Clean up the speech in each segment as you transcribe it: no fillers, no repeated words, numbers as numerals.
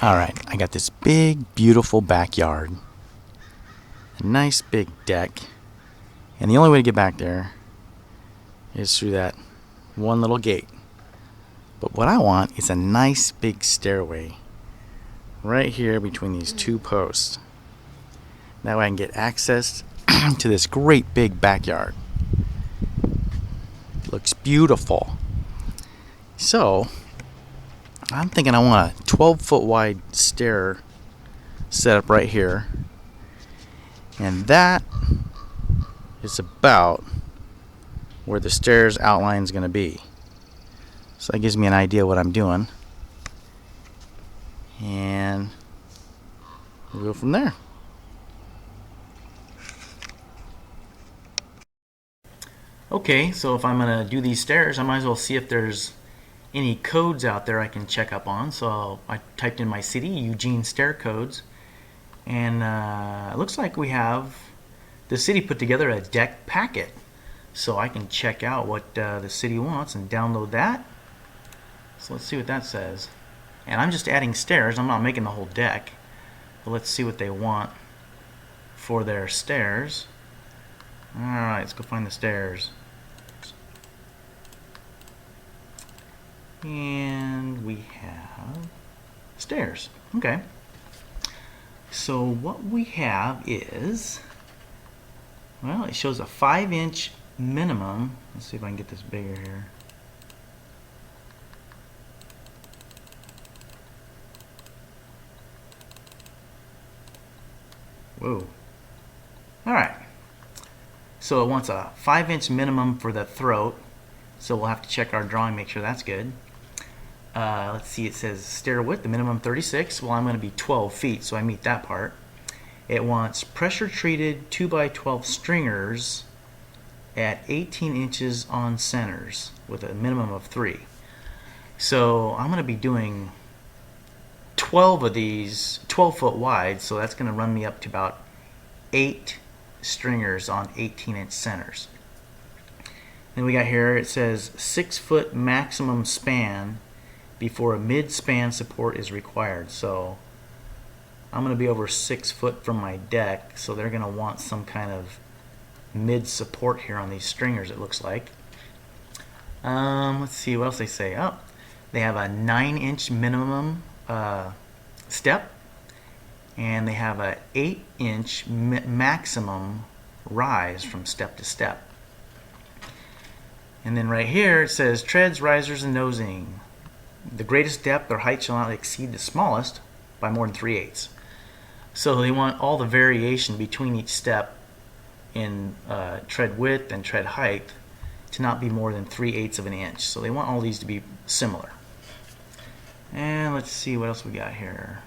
Alright, I got this big, beautiful backyard. A nice big deck. And the only way to get back there is through that one little gate. But what I want is a nice big stairway right here between these two posts. That way I can get access to this great big backyard. Looks beautiful. So, I'm thinking I want a 12-foot wide stair set up right here. And that is about where the stairs outline is going to be. So that gives me an idea what I'm doing. And we'll go from there. Okay, so if I'm going to do these stairs, I might as well see if there's any codes out there I can check up on. So I typed in my city, Eugene stair codes, and it looks like we have the city put together a deck packet. So I can check out what the city wants and download that. So let's see what that says. And I'm just adding stairs, I'm not making the whole deck. But let's see what they want for their stairs. Alright, let's go find the stairs. And we have stairs. Okay. So what we have is, well, it shows a 5-inch minimum. Let's see if I can get this bigger here. Whoa. Alright. So it wants a 5-inch minimum for the throat. So we'll have to check our drawing, make sure that's good. Let's see, it says stair width, the minimum 36. Well, I'm going to be 12 feet, so I meet that part. It wants pressure treated 2x12 stringers at 18 inches on centers with a minimum of 3. So I'm going to be doing 12 of these, 12 foot wide, so that's going to run me up to about 8 stringers on 18-inch centers. Then we got here, it says 6-foot maximum span before a mid-span support is required. So I'm going to be over 6 foot from my deck, so they're going to want some kind of mid-support here on these stringers, it looks like. Let's see what else they say. Oh, they have a 9-inch minimum step, and they have a 8-inch maximum rise from step to step. And then right here it says treads, risers, and nosing. The greatest depth or height shall not exceed the smallest by more than 3/8. So they want all the variation between each step in tread width and tread height to not be more than 3/8 of an inch. So they want all these to be similar. And let's see what else we got here.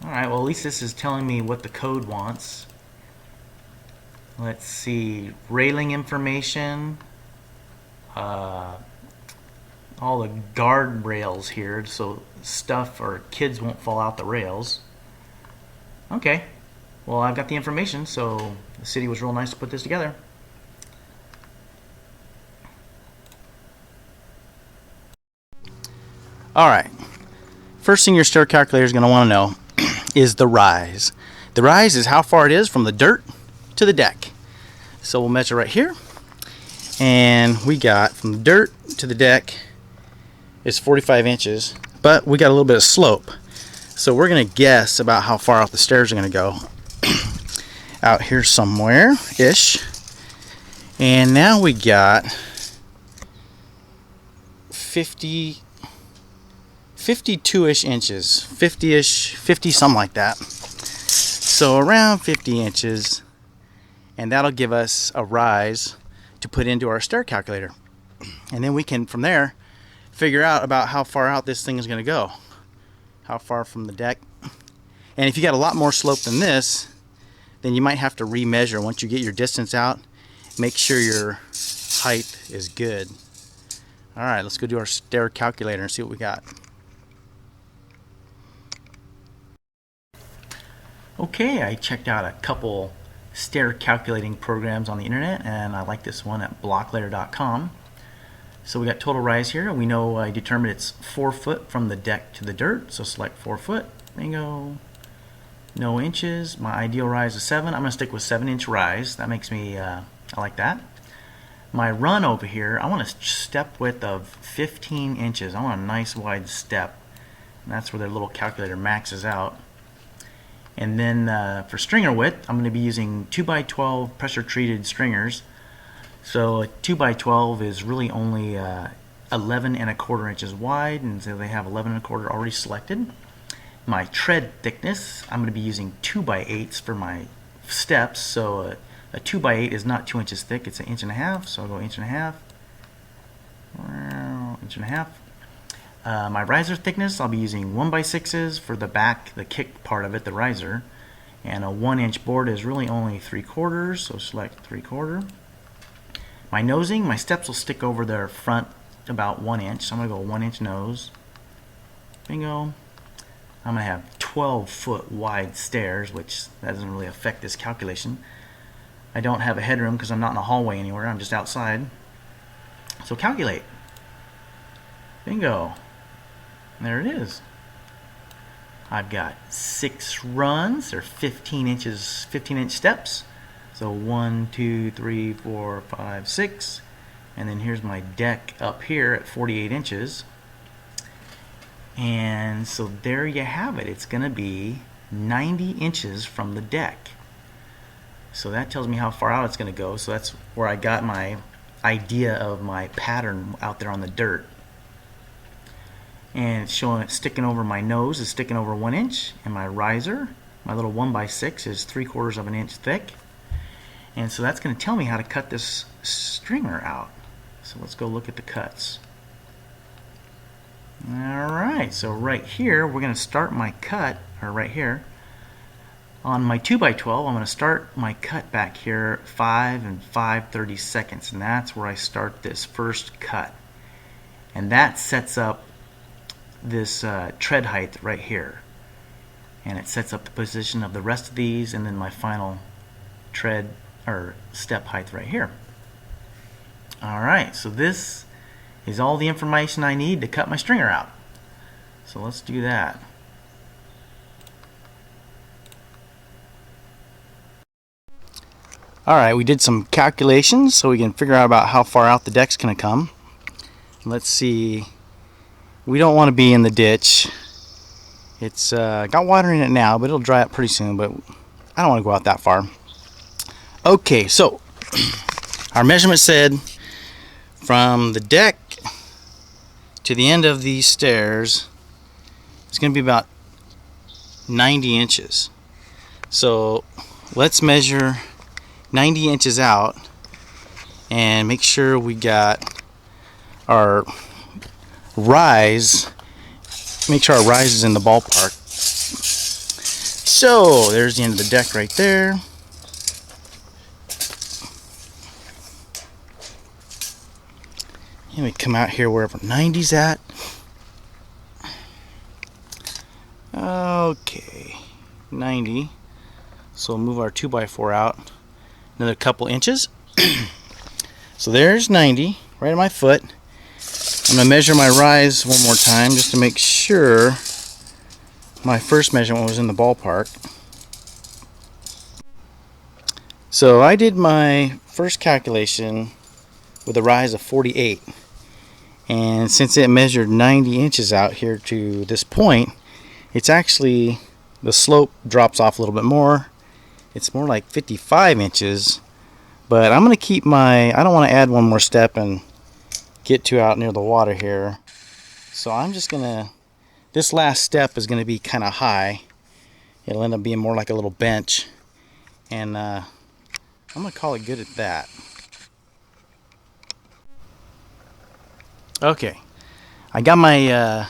Alright, well at least this is telling me what the code wants. Let's see, railing information, all the guard rails here, so stuff or kids won't fall out the rails. Okay, well I've got the information, so the city was real nice to put this together. Alright, first thing your stair calculator is going to want to know is the rise. The rise is how far it is from the dirt to the deck. So we'll measure right here, and we got from the dirt to the deck is 45 inches, but we got a little bit of slope. So we're going to guess about how far out the stairs are going to go. Out here somewhere-ish. And now we got 52-ish inches. 50-ish, 50 something like that. So around 50 inches. And that'll give us a rise to put into our stair calculator. And then we can, from there, figure out about how far out this thing is going to go. How far from the deck. And if you got a lot more slope than this, then you might have to remeasure once you get your distance out. Make sure your height is good. Alright, let's go do our stair calculator and see what we got. Okay, I checked out a couple stair calculating programs on the internet, and I like this one at blocklayer.com. So we got total rise here. We know I determined it's 4 foot from the deck to the dirt. So select 4 foot. Bingo. No inches. My ideal rise is 7. I'm going to stick with 7-inch rise. That makes me, I like that. My run over here, I want a step width of 15 inches. I want a nice wide step. And that's where their little calculator maxes out. And then for stringer width, I'm going to be using 2x12 pressure treated stringers. So a 2x12 is really only 11¼ inches wide, and so they have 11¼ already selected. My tread thickness, I'm going to be using 2x8s for my steps. So a 2x8 is not 2 inches thick, it's 1.5 inches. So I'll go 1.5 inches. 1.5 inches. My riser thickness, I'll be using 1x6s for the back, the kick part of it, the riser. And a 1-inch board is really only 3/4, so select 3/4. My nosing, my steps will stick over their front about 1 inch. So I'm going to go 1-inch nose. Bingo. I'm going to have 12-foot wide stairs, which that doesn't really affect this calculation. I don't have a headroom because I'm not in a hallway anywhere. I'm just outside. So calculate. Bingo. There it is. I've got 6 runs. They're 15 inches, 15-inch steps. So 1, 2, 3, 4, 5, 6. And then here's my deck up here at 48 inches. And so there you have it. It's going to be 90 inches from the deck. So that tells me how far out it's going to go. So that's where I got my idea of my pattern out there on the dirt. And it's showing it sticking over my nose is sticking over 1 inch, and my riser, my little 1x6, is 3/4 of an inch thick. And so that's going to tell me how to cut this stringer out. So let's go look at the cuts. Alright, so right here we're going to start my cut, or right here. On my 2x12, I'm going to start my cut back here 5 and 5/32, and that's where I start this first cut. And that sets up this tread height right here. And it sets up the position of the rest of these, and then my final tread or step height right here. Alright, so this is all the information I need to cut my stringer out. So let's do that. Alright, we did some calculations so we can figure out about how far out the deck's going to come. Let's see. We don't want to be in the ditch. It's got water in it now, but it'll dry up pretty soon, but I don't want to go out that far. Okay, so our measurement said from the deck to the end of these stairs, it's going to be about 90 inches. So let's measure 90 inches out and make sure we got our rise, make sure our rise is in the ballpark. So there's the end of the deck right there. And we come out here wherever 90's at. Okay, 90. So we'll move our 2x4 out another couple inches. So there's 90 right at my foot. I'm going to measure my rise one more time just to make sure my first measurement was in the ballpark. So I did my first calculation with a rise of 48. And since it measured 90 inches out here to this point, it's actually, the slope drops off a little bit more. It's more like 55 inches. But I'm going to keep my, I don't want to add one more step and get too out near the water here. So I'm just going to, this last step is going to be kind of high. It'll end up being more like a little bench. And I'm going to call it good at that. Okay, I got my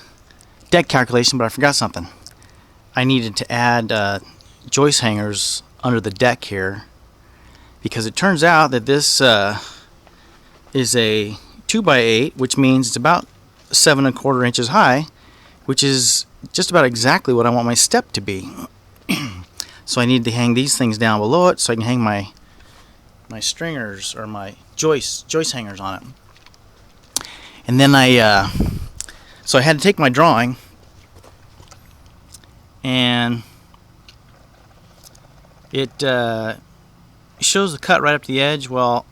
deck calculation, but I forgot something. I needed to add joist hangers under the deck here, because it turns out that this is a 2x8, which means it's about 7¼ inches high, which is just about exactly what I want my step to be. So I need to hang these things down below it so I can hang my stringers or my joist hangers on it. And then so I had to take my drawing, and it shows the cut right up to the edge. Well,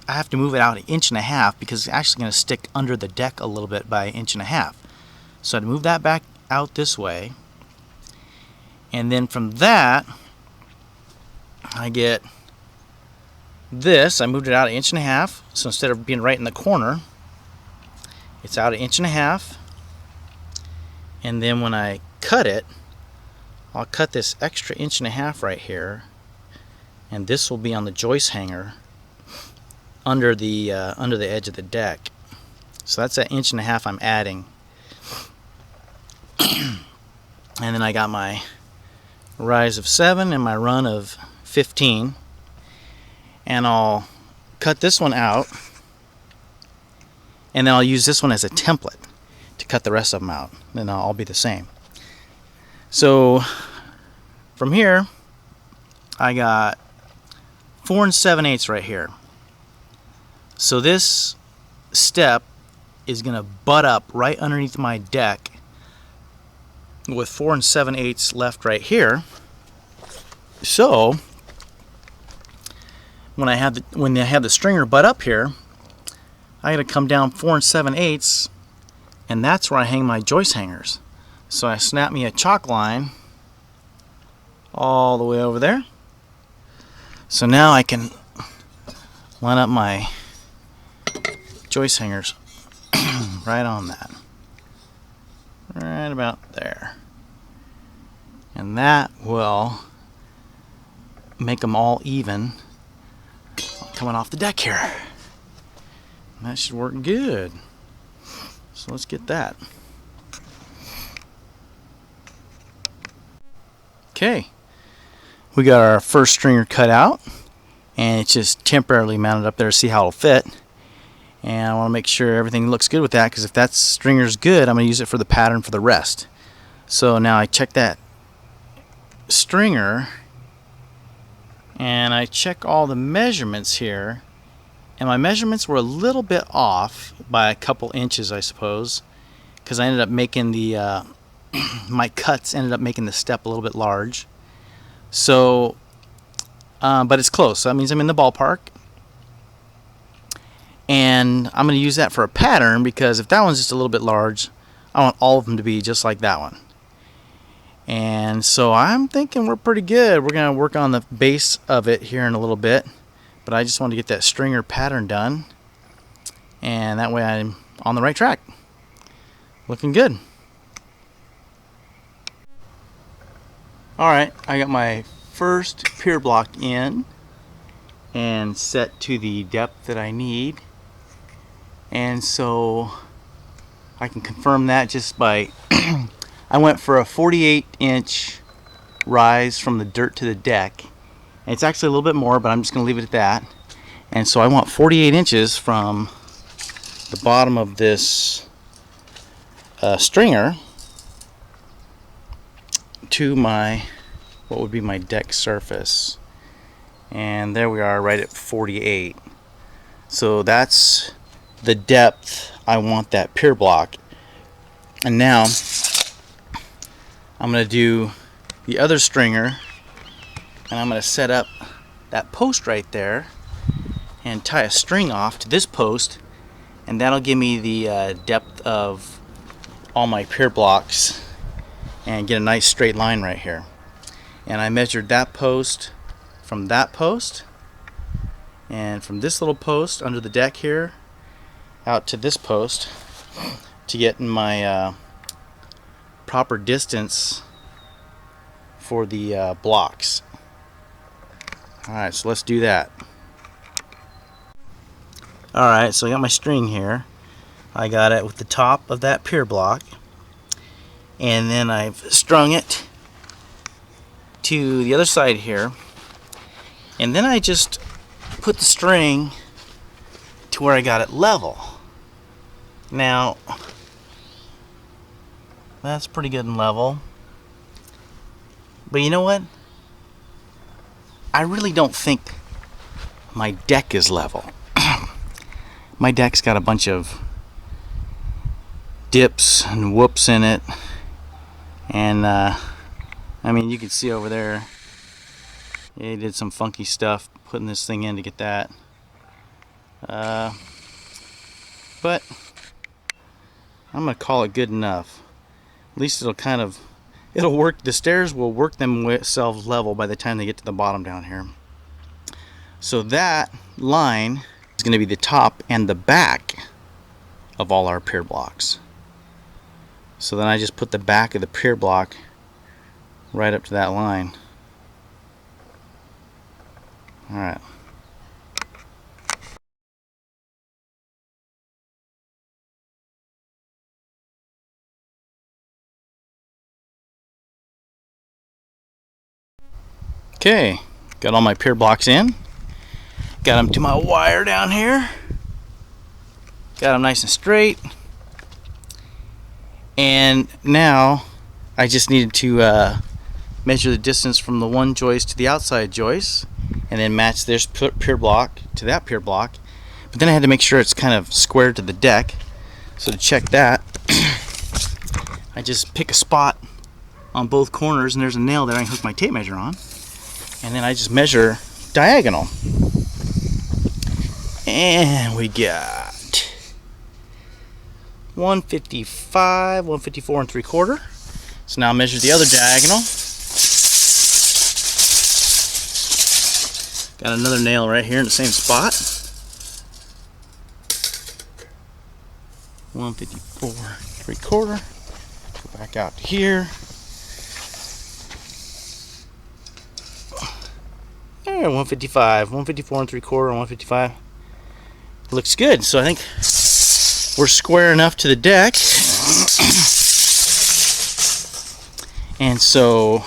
I have to move it out 1.5 inches because it's actually going to stick under the deck a little bit by 1.5 inches. So I had to move that back out this way, and then from that I get this. I moved it out 1.5 inches, so instead of being right in the corner, it's out 1.5 inches. And then when I cut it, I'll cut this extra 1.5 inches right here, and this will be on the joist hanger under the edge of the deck. So that's that 1.5 inches I'm adding. And then I got my rise of 7 and my run of 15, and I'll cut this one out, and then I'll use this one as a template to cut the rest of them out. Then they'll all be the same. So from here I got 4 7/8 right here. So this step is going to butt up right underneath my deck with 4 7/8 left right here. So when I have the stringer butt up here, I got to come down 4 7/8, and that's where I hang my joist hangers. So I snap me a chalk line all the way over there. So now I can line up my joist hangers right on that, right about there, and that will make them all even coming off the deck here. And that should work good. So let's get that. Okay, we got our first stringer cut out, and it's just temporarily mounted up there to see how it'll fit. And I want to make sure everything looks good with that, because if that stringer's good, I'm going to use it for the pattern for the rest. So now I check that stringer, and I check all the measurements here, and my measurements were a little bit off by a couple inches, I suppose, because I ended up making the my cuts ended up making the step a little bit large. So but it's close, so that means I'm in the ballpark. And I'm going to use that for a pattern, because if that one's just a little bit large, I want all of them to be just like that one. And so I'm thinking we're pretty good. We're going to work on the base of it here in a little bit, but I just want to get that stringer pattern done, and that way I'm on the right track. Looking good. Alright, I got my first pier block in and set to the depth that I need. And so I can confirm that just by I went for a 48-inch rise from the dirt to the deck. And it's actually a little bit more, but I'm just going to leave it at that. And so I want 48 inches from the bottom of this stringer to my, what would be my deck surface. And there we are, right at 48. So that's the depth I want that pier block. And now I'm going to do the other stringer, and I'm going to set up that post right there and tie a string off to this post, and that'll give me the depth of all my pier blocks and get a nice straight line right here. And I measured that post from that post, and from this little post under the deck here out to this post to get in my proper distance for the blocks. Alright, so let's do that. Alright, so I got my string here. I got it with the top of that pier block, and then I've strung it to the other side here, and then I just put the string to where I got it level. Now that's pretty good and level, but you know what? I really don't think my deck is level. My deck's got a bunch of dips and whoops in it. And I mean, you can see over there, he did some funky stuff putting this thing in to get that. But I'm gonna call it good enough. At least it'll work. The stairs will work themselves level by the time they get to the bottom down here. So that line is going to be the top and the back of all our pier blocks. So then I just put the back of the pier block right up to that line. Alright. Okay, got all my pier blocks in. Got them to my wire down here. Got them nice and straight. And now I just needed to measure the distance from the one joist to the outside joist, and then match this pier block to that pier block. But then I had to make sure it's kind of square to the deck. So to check that, I just pick a spot on both corners, and there's a nail there I can hook my tape measure on. And then I just measure diagonal. And we got 155, 154 and 3/4. So now measure the other diagonal. Got another nail right here in the same spot. 154, 3/4. Go back out to here. There, 155, 154 and 3/4, and 155. Looks good. So I think we're square enough to the deck. And so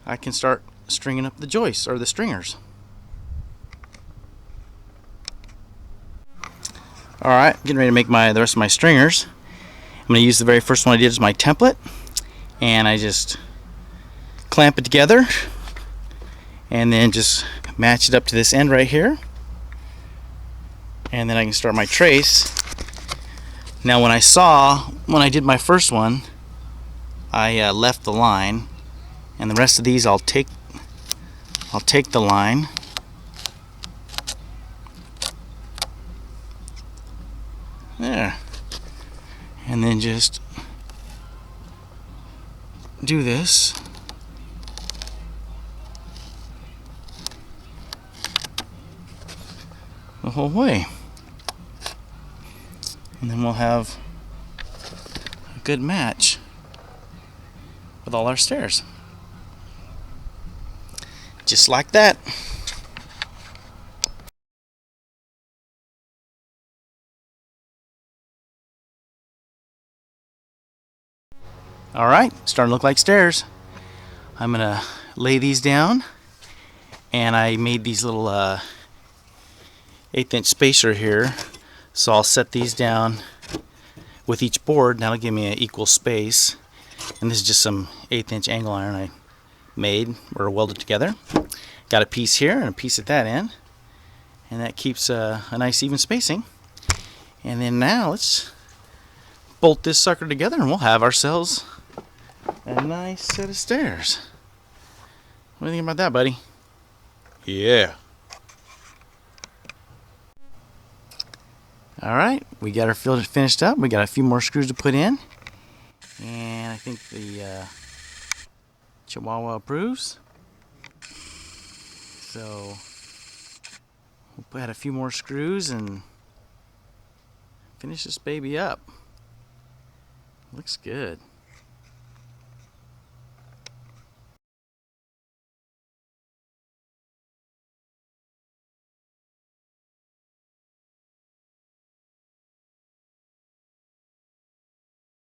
I can start stringing up the joists or the stringers. Alright, getting ready to make the rest of my stringers. I'm going to use the very first one I did as my template, and I just clamp it together and then just match it up to this end right here, and then I can start my trace. Now when I did my first one, I left the line, and the rest of these I'll take the line there, and then just do this the whole way, and then we'll have a good match with all our stairs, just like that. Alright, starting to look like stairs. I'm gonna lay these down, and I made these little 1/8 inch spacer here, so I'll set these down with each board. That'll give me an equal space, and this is just some 1/8 inch angle iron I made or welded together. Got a piece here and a piece at that end, and that keeps a nice even spacing. And then now let's bolt this sucker together, and we'll have ourselves a nice set of stairs. What do you think about that, buddy? Yeah. Alright, we got our filter finished up. We got a few more screws to put in, and I think the Chihuahua approves. So we'll add a few more screws and finish this baby up. Looks good.